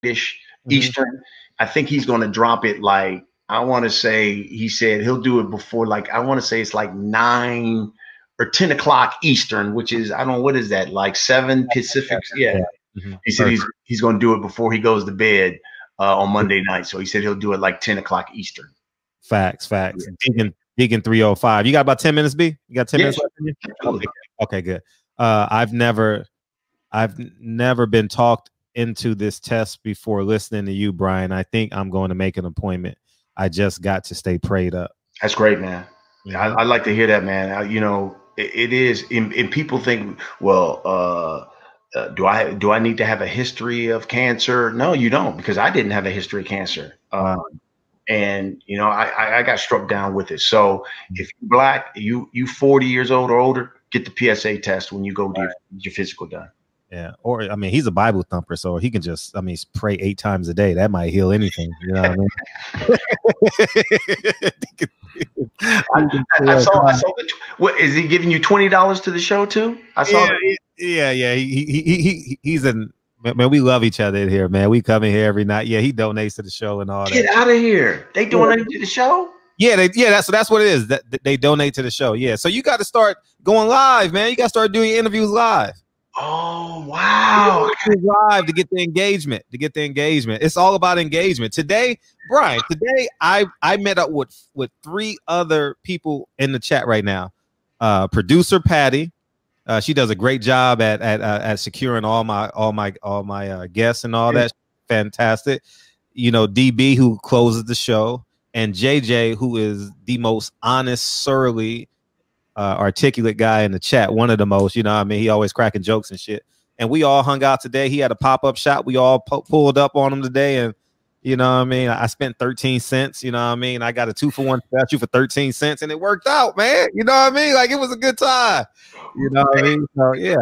ish Eastern. I think he's going to drop it like, I want to say, he said he'll do it before, like, I want to say it's like 9 or 10 o'clock Eastern, which is, I don't know, what is that, like 7 Pacific? Yeah. He said he's going to do it before he goes to bed on Monday night. So he said he'll do it like 10 o'clock Eastern. Facts. Deacon 305. You got about 10 minutes, B? You got 10 minutes left in you? Okay, good. I've never been talked into this test before listening to you, Brian. I think I'm going to make an appointment. I just got to stay prayed up. That's great, man. I like to hear that, man. You know, it is, and people think, well, do I need to have a history of cancer? No, you don't, because I didn't have a history of cancer. And you know, I got struck down with it. So if you're Black, you 40 years old or older, get the PSA test when you go to your physical done. Yeah, or I mean, he's a Bible thumper, so he can just, I mean, pray 8 times a day. That might heal anything. You know what I mean? I saw. What is he giving you $20 to the show too? I saw. Yeah. He's in. Man, we love each other in here, man. We come in here every night. Yeah, he donates to the show and all that. Get out of here! They donate to the show. Yeah, that's what it is. That they donate to the show. Yeah, so you got to start going live, man. You got to start doing interviews live. Oh wow! Live to get the engagement. It's all about engagement. Today, Brian. I met up with 3 other people in the chat right now. Producer Patty. She does a great job at securing all my guests and all that. Fantastic. You know, DB, who closes the show, and JJ, who is the most honest, surly, articulate guy in the chat. One of the most, you know what I mean? He always cracking jokes and shit. And we all hung out today. He had a pop-up shop. We all pulled up on him today. And you know what I mean? I spent 13 cents, you know what I mean? I got a 2-for-1 statue for 13 cents and it worked out, man. You know what I mean? Like, it was a good time. You know what I mean? So yeah.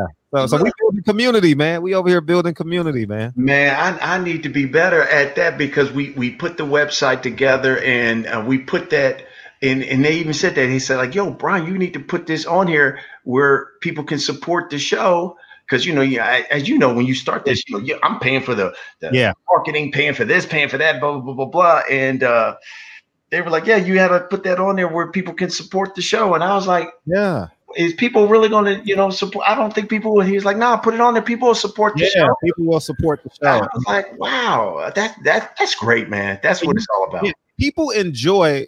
So we building community, man. We over here building community, man. Man, I need to be better at that, because we put the website together and we put that in, and they even said that. He said, like, yo, Brian, you need to put this on here where people can support the show. Because, you know, as you know, when you start this, you know, I'm paying for the marketing, paying for this, paying for that, blah, blah, blah, blah. And they were like, yeah, you had to put that on there where people can support the show. And I was like, yeah, is people really going to, you know, support? I don't think people will. He was like, nah, put it on there. People will support the show. People will support the show. I was like, wow, that's great, man. That's what it's all about. People enjoy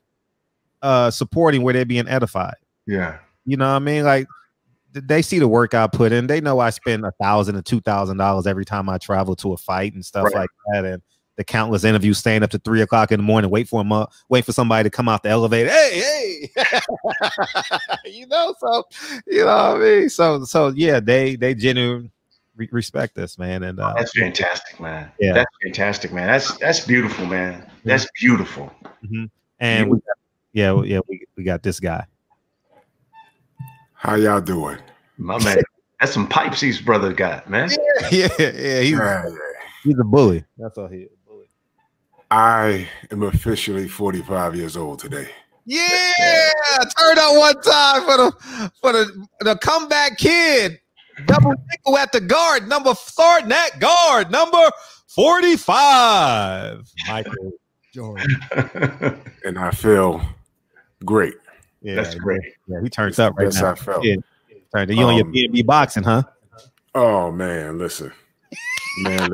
supporting where they're being edified. Yeah. You know what I mean? Like, they see the work I put in. They know I spend $1,000 and $2,000 every time I travel to a fight and stuff like that. And the countless interviews, staying up to 3 o'clock in the morning, wait for somebody to come out the elevator. Hey, you know, so you know what I mean. So yeah, they genuinely respect us, man. And that's fantastic, man. Yeah, that's fantastic, man. That's beautiful, man. That's beautiful. And we got this guy. How y'all doing? My man, that's some pipes his brother got, man. Yeah. He's a bully. That's all he is. Bully. I am officially 45 years old today. Yeah, turn out one time for the comeback kid. Double nickel at the guard, number 45, Michael Jordan. And I feel great. Yeah, that's great. Yeah, he turns up right now. I felt. Yeah. You on your B&B boxing, huh? Oh man, listen. I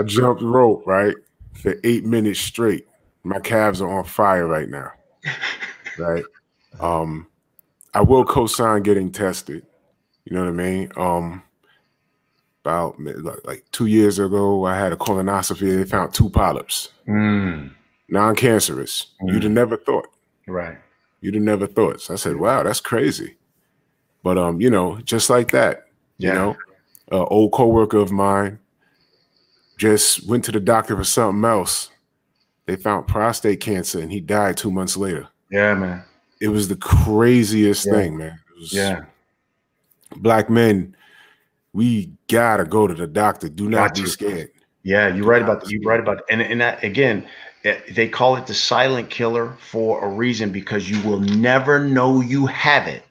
jumped rope, right, for 8 minutes straight. My calves are on fire right now. Right. I will co-sign getting tested. You know what I mean? About like 2 years ago, I had a colonoscopy. They found 2 polyps. Non-cancerous. You'd have never thought. Right. You'd have never thought. So I said, wow, that's crazy. But, you know, just like that, you know, an old coworker of mine just went to the doctor for something else. They found prostate cancer and he died 2 months later. Yeah, man. It was the craziest thing, man. It was, Black men, we gotta go to the doctor. Do not be scared. Yeah, you're right about that. You're right about that. And that, again, they call it the silent killer for a reason, because you will never know you have it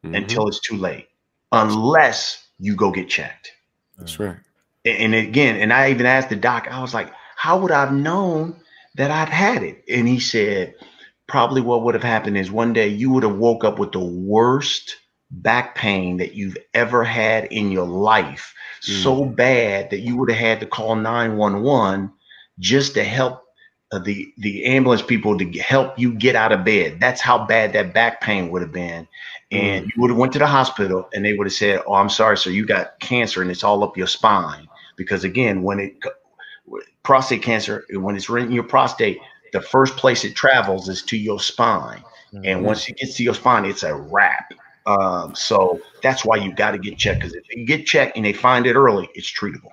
until it's too late, unless you go get checked. That's right. And again, and I even asked the doc, I was like, how would I have known that I'd had it? And he said, probably what would have happened is one day you would have woke up with the worst back pain that you've ever had in your life. So bad that you would have had to call 911 just to help the ambulance people to help you get out of bed. That's how bad that back pain would have been. And you would have went to the hospital and they would have said, oh, I'm sorry, sir, you got cancer and it's all up your spine. Because again, prostate cancer, when it's in your prostate, the first place it travels is to your spine. And once it gets to your spine, it's a wrap. So that's why you got to get checked, because if you get checked and they find it early, it's treatable.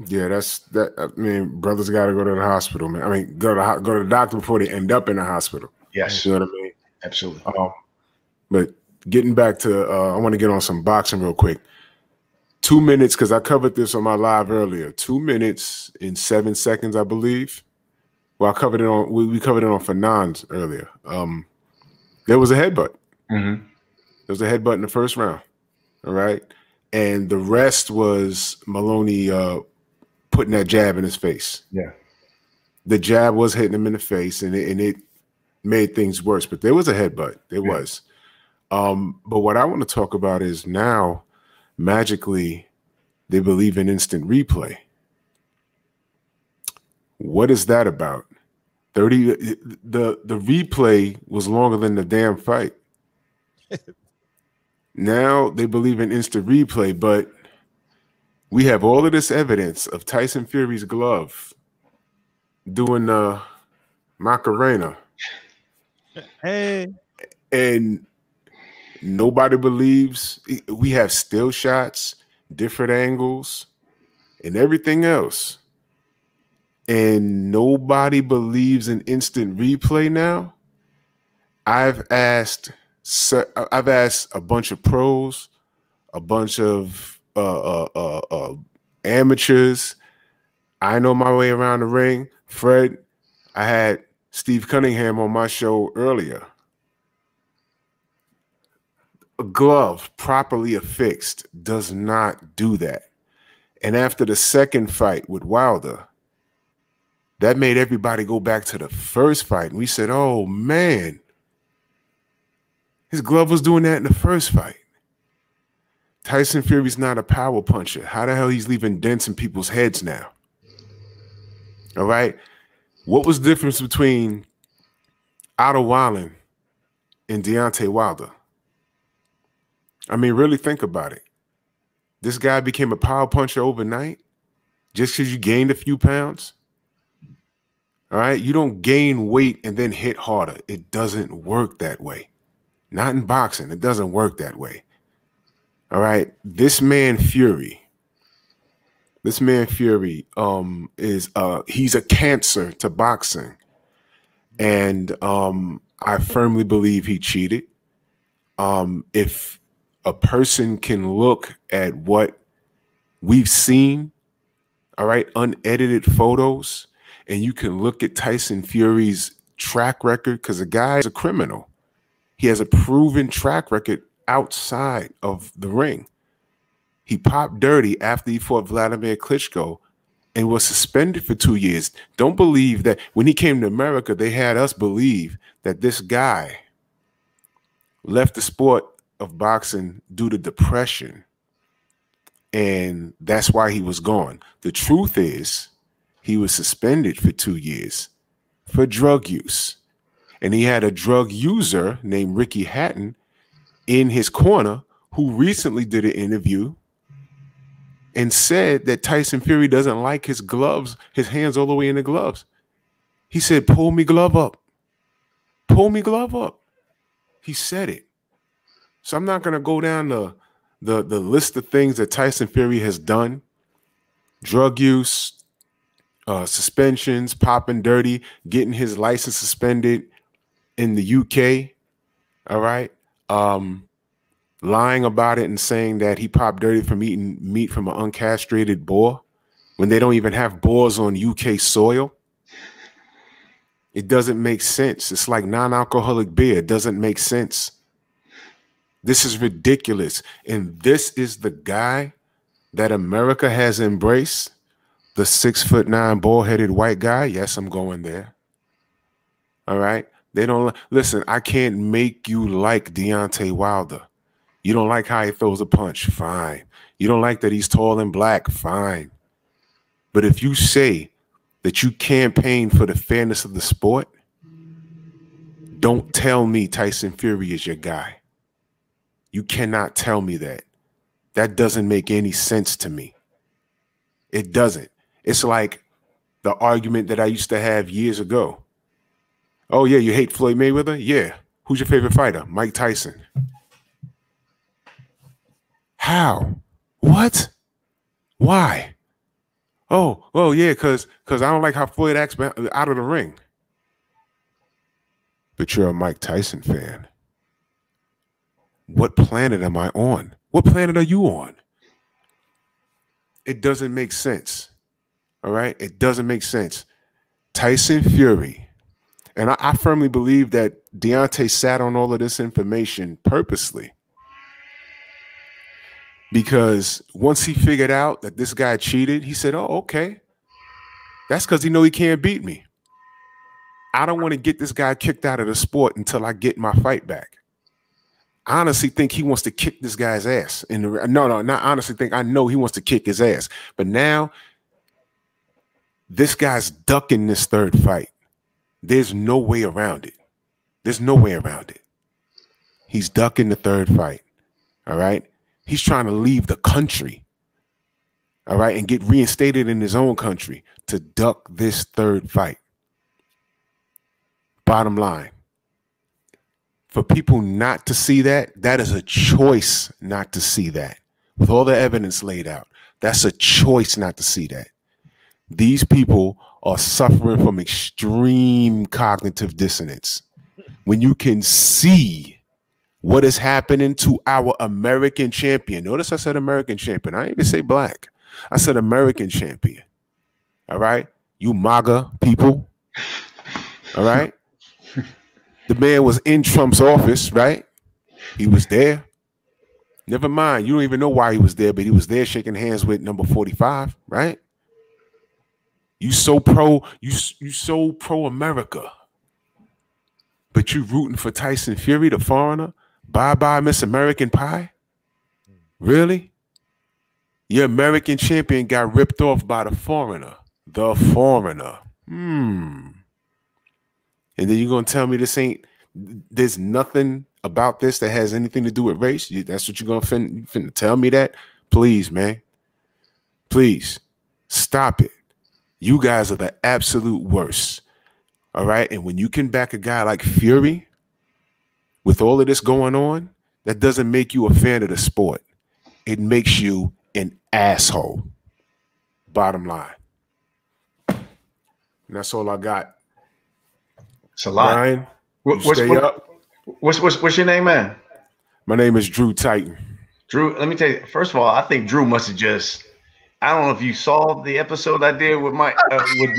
Yeah, that. I mean, brothers got to go to the hospital, man. I mean, go to the doctor before they end up in the hospital. Yes, you know what I mean. Absolutely. But getting back to, I want to get on some boxing real quick. 2 minutes, because I covered this on my live earlier. 2 minutes and 7 seconds, I believe. Well, I covered it on. We covered it on Fanon's earlier. There was a headbutt. There was a headbutt in the first round. All right, and the rest was Maloney putting that jab in his face. Yeah, the jab was hitting him in the face, and it made things worse. But there was a headbutt. There was. But what I want to talk about is now, magically, they believe in instant replay. What is that about? The replay was longer than the damn fight. Now they believe in instant replay, but we have all of this evidence of Tyson Fury's glove doing the Macarena. Hey. And nobody believes. We have still shots, different angles, and everything else. And nobody believes in instant replay now. I've asked a bunch of pros, a bunch of amateurs. I know my way around the ring. Fred, I had Steve Cunningham on my show earlier. A glove properly affixed does not do that. And after the second fight with Wilder, that made everybody go back to the first fight. And we said, oh, man, his glove was doing that in the first fight. Tyson Fury's not a power puncher. How the hell he's leaving dents in people's heads now? All right. What was the difference between Otto Wallen and Deontay Wilder? I mean, really think about it. This guy became a power puncher overnight just because you gained a few pounds. All right. You don't gain weight and then hit harder. It doesn't work that way. Not in boxing. It doesn't work that way. All right. This man Fury is he's a cancer to boxing. And I firmly believe he cheated. If a person can look at what we've seen, all right, unedited photos, and you can look at Tyson Fury's track record, because the guy is a criminal. He has a proven track record outside of the ring. He popped dirty after he fought Vladimir Klitschko and was suspended for 2 years. Don't believe that when he came to America, they had us believe that this guy left the sport of boxing due to depression, and that's why he was gone. The truth is he was suspended for 2 years for drug use. And he had a drug user named Ricky Hatton in his corner who recently did an interview and said that Tyson Fury doesn't like his gloves, his hands all the way in the gloves. He said, pull me glove up. Pull me glove up. He said it. So I'm not going to go down the list of things that Tyson Fury has done. Drug use, suspensions, popping dirty, getting his license suspended in the UK, all right? Lying about it and saying that he popped dirty from eating meat from an uncastrated boar when they don't even have boars on UK soil. It doesn't make sense. It's like non-alcoholic beer. It doesn't make sense. This is ridiculous. And this is the guy that America has embraced the 6'9" bald-headed white guy. Yes, I'm going there. All right. They don't listen. I can't make you like Deontay Wilder. You don't like how he throws a punch. Fine. You don't like that he's tall and black. Fine. But if you say that you campaign for the fairness of the sport, don't tell me Tyson Fury is your guy. You cannot tell me that. That doesn't make any sense to me. It doesn't. It's like the argument that I used to have years ago. Oh, yeah, you hate Floyd Mayweather? Yeah. Who's your favorite fighter? Mike Tyson. How? What? Why? Oh, yeah, because I don't like how Floyd acts out of the ring. But you're a Mike Tyson fan. What planet am I on? What planet are you on? It doesn't make sense. All right? It doesn't make sense. Tyson Fury. And I firmly believe that Deontay sat on all of this information purposely. Because once he figured out that this guy cheated, he said, oh, okay. That's because he know he can't beat me. I don't want to get this guy kicked out of the sport until I get my fight back. I honestly think he wants to kick this guy's ass. No, not honestly think. I know he wants to kick his ass. But now, this guy's ducking this third fight. There's no way around it. There's no way around it. He's ducking the third fight. All right? He's trying to leave the country. All right? And get reinstated in his own country to duck this third fight. Bottom line. For people not to see that, that is a choice not to see that. With all the evidence laid out, that's a choice not to see that. These people are suffering from extreme cognitive dissonance. When you can see what is happening to our American champion. Notice I said American champion. I didn't even say black. I said American champion. All right? You MAGA people. All right? The man was in Trump's office, right? He was there. Never mind. You don't even know why he was there, but he was there shaking hands with number 45, right? You so pro America. But you rooting for Tyson Fury, the foreigner? Bye-bye, Miss American Pie? Really? Your American champion got ripped off by the foreigner. The foreigner. And then you're going to tell me there's nothing about this that has anything to do with race? That's what you're going to finna tell me that? Please, man. Please. Stop it. You guys are the absolute worst. All right? And when you can back a guy like Fury with all of this going on, that doesn't make you a fan of the sport. It makes you an asshole. Bottom line. And that's all I got. It's a lot. Brian, what's your name, man? My name is Drew Titan. Drew, let me tell you, first of all, I think Drew must have just, I don't know if you saw the episode I did with with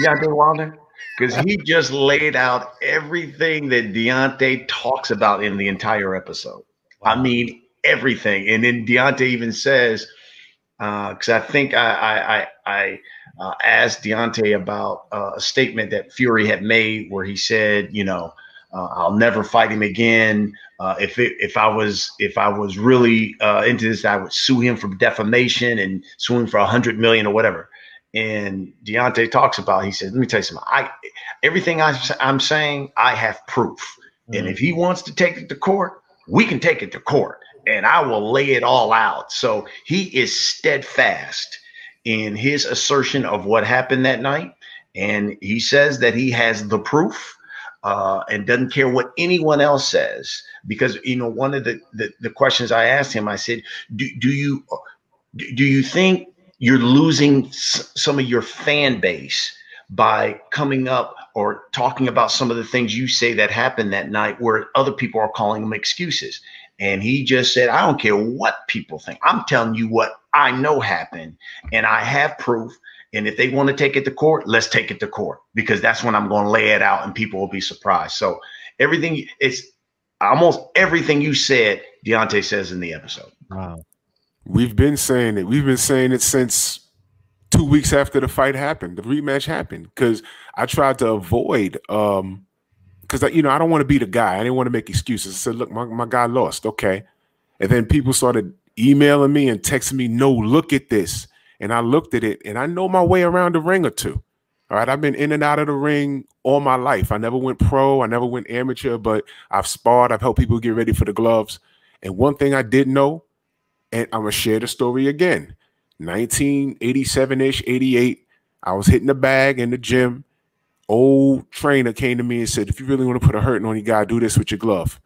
Deontay Wilder, because he just laid out everything that Deontay talks about in the entire episode. Wow. I mean, everything. And then Deontay even says, because I think I asked Deontay about a statement that Fury had made where he said, I'll never fight him again. If I was really into this, I would sue him for defamation and sue him for $100 million or whatever. And Deontay talks about, he says, let me tell you something. Everything I'm saying, I have proof. And if he wants to take it to court, we can take it to court. And I will lay it all out. So he is steadfast in his assertion of what happened that night. And he says that he has the proof and doesn't care what anyone else says. Because, one of the questions I asked him, I said, do you think you're losing some of your fan base by coming up or talking about some of the things you say that happened that night where other people are calling them excuses? And he just said, I don't care what people think. I'm telling you what I know happened, and I have proof. And if they want to take it to court, let's take it to court, because that's when I'm going to lay it out and people will be surprised. So it's almost everything you said, Deontay says in the episode. Wow. We've been saying it. We've been saying it since 2 weeks after the fight happened, the rematch happened, because I tried to avoid, because I don't want to be the guy. I didn't want to make excuses. I said, look, my guy lost. Okay. And then people started emailing me and texting me, no, look at this. And I looked at it, and I know my way around the ring or two. All right. I've been in and out of the ring all my life. I never went pro. I never went amateur, but I've sparred. I've helped people get ready for the gloves. And one thing I did know, and I'm going to share the story again. 1987-ish, 88, I was hitting the bag in the gym. Old trainer came to me and said, if you really want to put a hurting on, you got to do this with your glove.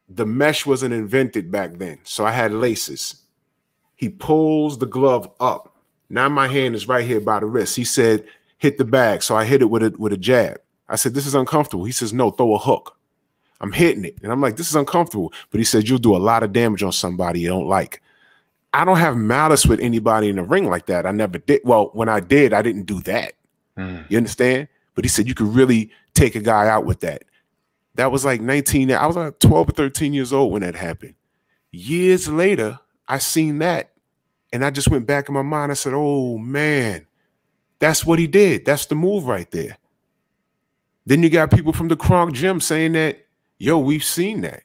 The mesh wasn't invented back then, so I had laces. He pulls the glove up. Now my hand is right here by the wrist. He said, hit the bag. So I hit it with a jab. I said, this is uncomfortable. He says, no, throw a hook. I'm hitting it. And I'm like, this is uncomfortable. But he said, you'll do a lot of damage on somebody you don't like. I don't have malice with anybody in the ring like that. I never did. Well, when I did, I didn't do that. You understand? But he said you could really take a guy out with that. That was like 19. I was like 12 or 13 years old when that happened. Years later, I seen that. And I just went back in my mind. I said, oh, man, that's what he did. That's the move right there. Then you got people from the Kronk gym saying that, yo, we've seen that.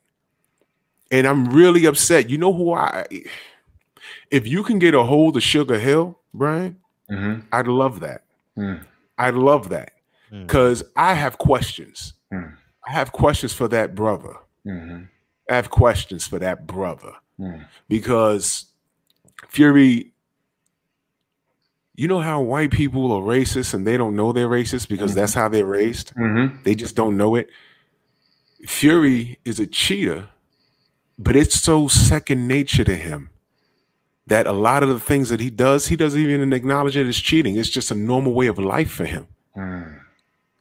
And I'm really upset. You know who if you can get a hold of Sugar Hill, Brian, I'd love that. I'd love that. Because I have questions. I have questions for that brother. I have questions for that brother. Because Fury, you know how white people are racist and they don't know they're racist because that's how they're raised? They just don't know it. Fury is a cheater, but it's so second nature to him that a lot of the things that he doesn't even acknowledge it as cheating. It's just a normal way of life for him.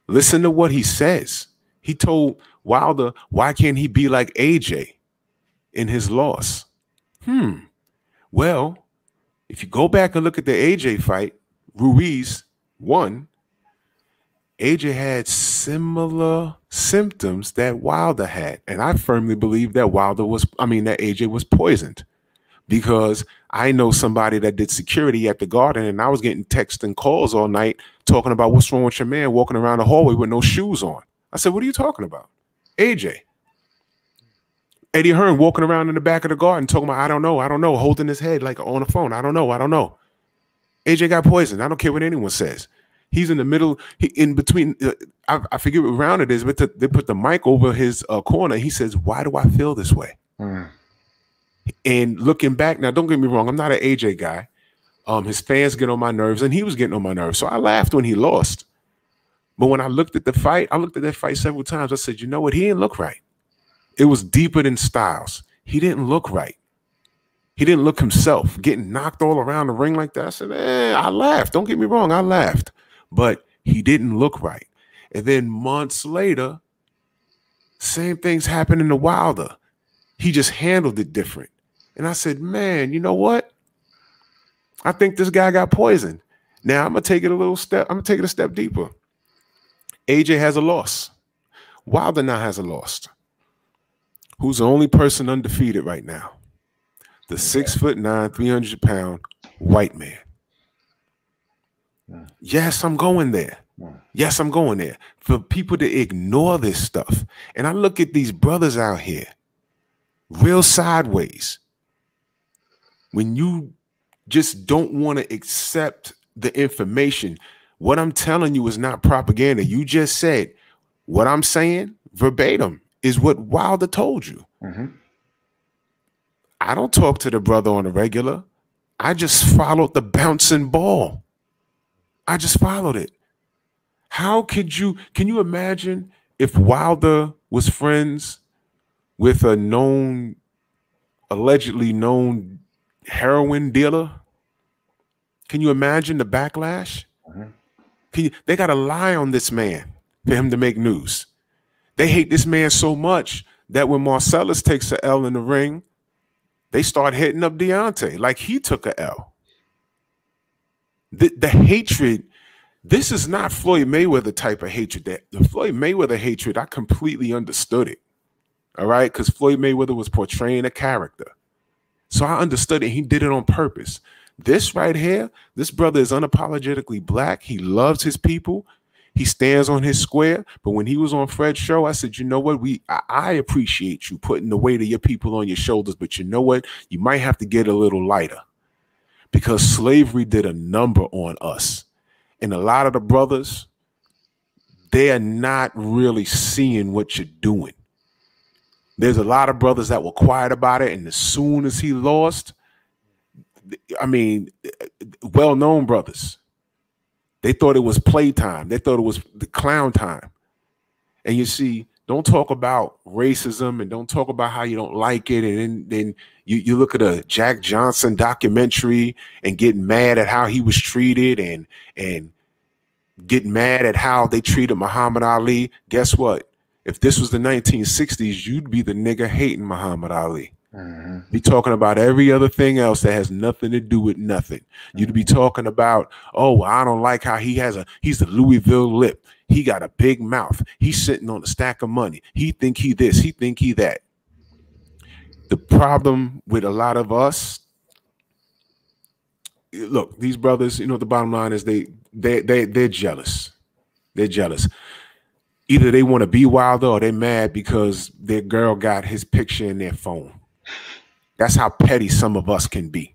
Listen to what he says. He told Wilder, why can't he be like AJ in his loss? Well, if you go back and look at the AJ fight, Ruiz won. AJ had similar symptoms that Wilder had. And I firmly believe that that AJ was poisoned. Because I know somebody that did security at the Garden, and I was getting texts and calls all night talking about what's wrong with your man walking around the hallway with no shoes on. I said, what are you talking about? AJ. Eddie Hearn walking around in the back of the Garden talking about, I don't know, holding his head like on the phone. I don't know. AJ got poisoned. I don't care what anyone says. He's in the middle, in between. I forget what round it is, but they put the mic over his corner. He says, why do I feel this way? And looking back, now don't get me wrong, I'm not an AJ guy. His fans get on my nerves, and he was getting on my nerves. So I laughed when he lost. But when I looked at the fight, I looked at that fight several times. I said, you know what? He didn't look right. It was deeper than Styles. He didn't look right. He didn't look himself, getting knocked all around the ring like that. I said, I laughed. Don't get me wrong, I laughed. But he didn't look right. And then months later, same things happened in the Wilder. He just handled it different. And I said, man, you know what? I think this guy got poisoned. Now I'm gonna take it a step deeper. AJ has a loss. Wilder now has a loss. Who's the only person undefeated right now? The 6'9", 300-pound white man. Yes, I'm going there. Yes, I'm going there. For people to ignore this stuff. And I look at these brothers out here, real sideways. When you just don't want to accept the information, what I'm telling you is not propaganda. You just said what I'm saying verbatim is what Wilder told you. I don't talk to the brother on a regular. I just followed the bouncing ball. I just followed it. Can you imagine if Wilder was friends with a allegedly known heroin dealer? Can you imagine the backlash? They got to lie on this man for him to make news. They hate this man so much that when Marcellus takes a L in the ring, they start hitting up Deontay like he took a L. The hatred, this is not Floyd Mayweather type of hatred. The Floyd Mayweather hatred, I completely understood it. All right, because Floyd Mayweather was portraying a character. So I understood it. He did it on purpose. This right here, this brother is unapologetically black. He loves his people. He stands on his square. But when he was on Fred's show, I said, you know what? I appreciate you putting the weight of your people on your shoulders. But you know what? You might have to get a little lighter, because slavery did a number on us. And a lot of the brothers, they are not really seeing what you're doing. There's a lot of brothers that were quiet about it. And as soon as he lost, I mean, well-known brothers, they thought it was playtime. They thought it was the clown time. And you see, don't talk about racism and don't talk about how you don't like it. And then you look at a Jack Johnson documentary and get mad at how he was treated and get mad at how they treated Muhammad Ali. Guess what? If this was the 1960s, you'd be the nigga hating Muhammad Ali. Be talking about every other thing else that has nothing to do with nothing. You'd be talking about, oh, well, I don't like how he's the Louisville lip. He got a big mouth. He's sitting on a stack of money. He think he this, he think he that. The problem with a lot of us, look, these brothers, you know, the bottom line is they're jealous. They're jealous. Either they want to be Wilder or they're mad because their girl got his picture in their phone. That's how petty some of us can be.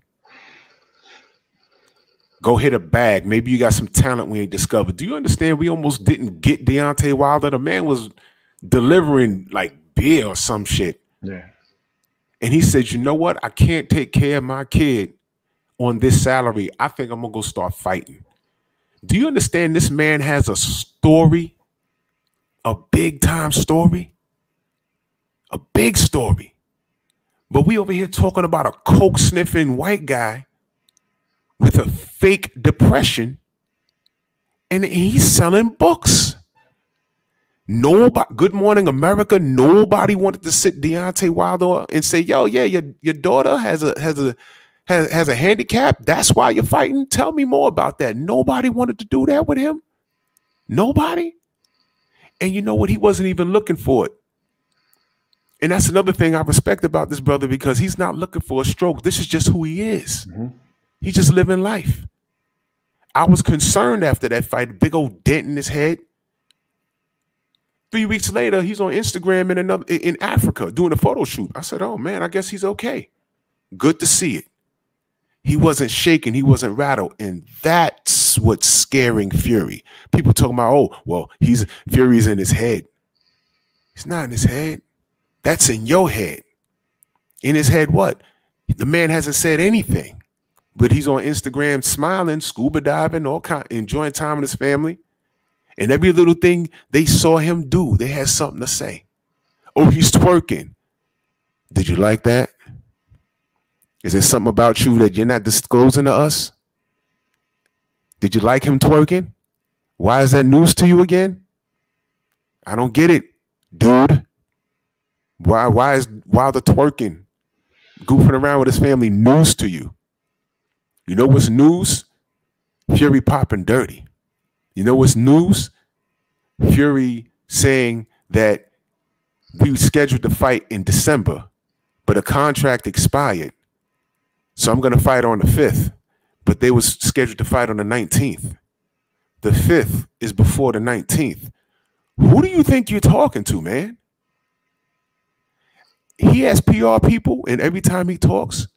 Go hit a bag. Maybe you got some talent we ain't discovered. Do you understand? We almost didn't get Deontay Wilder. The man was delivering like beer or some shit. Yeah. And he said, you know what? I can't take care of my kid on this salary. I think I'm going to go start fighting. Do you understand? This man has a story, a big time story, a big story. But we over here talking about a coke sniffing white guy with a fake depression, and he's selling books. Nobody, Good Morning America, nobody wanted to sit Deontay Wilder and say, yo, yeah, your daughter has a handicap. That's why you're fighting. Tell me more about that. Nobody wanted to do that with him. Nobody. And you know what? He wasn't even looking for it. And that's another thing I respect about this brother, because he's not looking for a stroke. This is just who he is. He's just living life. I was concerned after that fight, a big old dent in his head. 3 weeks later, he's on Instagram in Africa doing a photo shoot. I said, oh man, I guess he's okay. Good to see it. He wasn't shaken. He wasn't rattled. And that's what's scaring Fury. People talking about, oh, well, Fury's in his head. He's not in his head. That's in your head. In his head, what? The man hasn't said anything, but he's on Instagram smiling, scuba diving, enjoying time with his family. And every little thing they saw him do, they had something to say. Oh, he's twerking. Did you like that? Is there something about you that you're not disclosing to us? Did you like him twerking? Why is that news to you again? I don't get it, dude. Why is Wilder twerking, goofing around with his family news to you? You know what's news? Fury popping dirty. You know what's news? Fury saying that we scheduled to fight in December, but a contract expired. So I'm going to fight on the 5th, but they was scheduled to fight on the 19th. The 5th is before the 19th. Who do you think you're talking to, man? He has PR people, and every time he talks,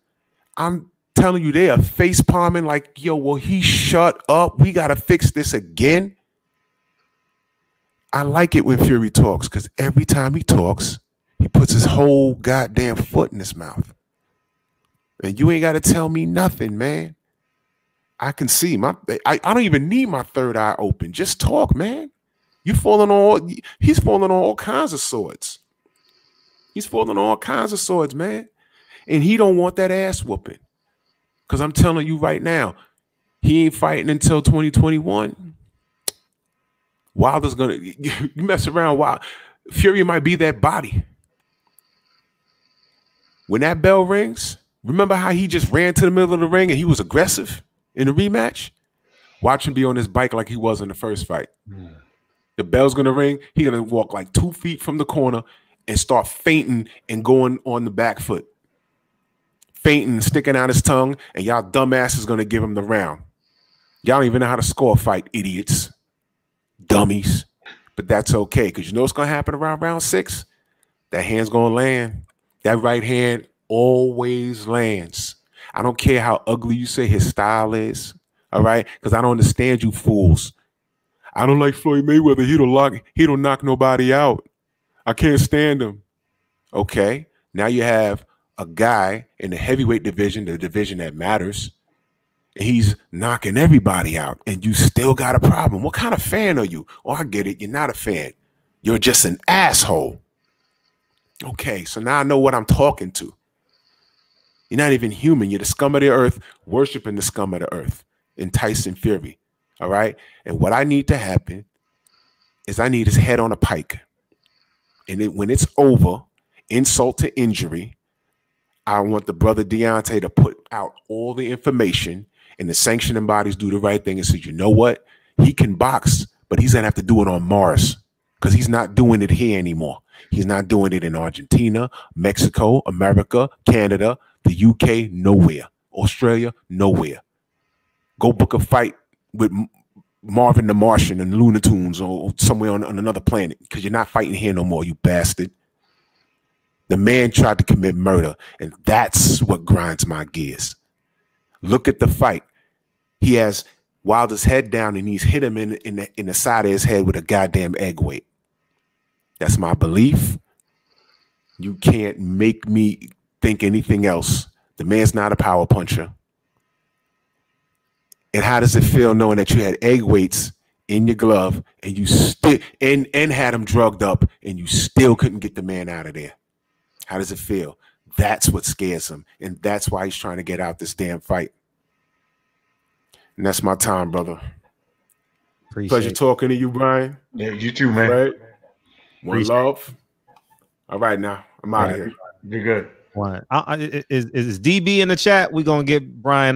I'm telling you, they are face palming like, yo, will he shut up? We got to fix this again. I like it when Fury talks, because every time he talks, he puts his whole goddamn foot in his mouth. And you ain't got to tell me nothing, man. I can see I don't even need my third eye open. Just talk, man. He's falling on all kinds of swords. He's falling on all kinds of swords, man. And he don't want that ass whooping. Because I'm telling you right now, he ain't fighting until 2021. Wilder's going to, you mess around, Fury might be that body. When that bell rings, remember how he just ran to the middle of the ring and he was aggressive in the rematch? Watch him be on his bike like he was in the first fight. The bell's going to ring. He's going to walk like 2 feet from the corner and start fainting and going on the back foot. fainting, sticking out his tongue, and y'all dumbass is gonna give him the round. Y'all don't even know how to score a fight, idiots, dummies. But that's okay, because you know what's gonna happen around round 6? That hand's gonna land. That right hand always lands. I don't care how ugly you say his style is, all right? Because I don't understand you fools. I don't like Floyd Mayweather. He don't knock nobody out. I can't stand him. Okay, now you have a guy in the heavyweight division, the division that matters, and he's knocking everybody out, and you still got a problem. What kind of fan are you? Oh, I get it. You're not a fan. You're just an asshole. Okay, so now I know what I'm talking to. You're not even human. You're the scum of the earth, worshiping the scum of the earth in Tyson Fury. All right? And what I need to happen is I need his head on a pike. And when it's over, insult to injury, I want the brother Deontay to put out all the information and the sanctioning bodies do the right thing and say, you know what? He can box, but he's going to have to do it on Mars because he's not doing it here anymore. He's not doing it in Argentina, Mexico, America, Canada, the UK, nowhere. Australia, nowhere. Go book a fight with Marvin the Martian and Looney Tunes or somewhere on another planet because you're not fighting here no more, you bastard. The man tried to commit murder, and that's what grinds my gears. Look at the fight. He has Wilder's head down, and he's hit him in the side of his head with a goddamn egg weight. That's my belief. You can't make me think anything else. The man's not a power puncher. And how does it feel knowing that you had egg weights in your glove and you still and had him drugged up and you still couldn't get the man out of there? How does it feel? That's what scares him. And that's why he's trying to get out this damn fight. And that's my time, brother. Pleasure talking to you, Brian. Yeah, you too, man. Right? One love. All right, now. I'm out of here. You're good. Is DB in the chat? We're going to get Brian out.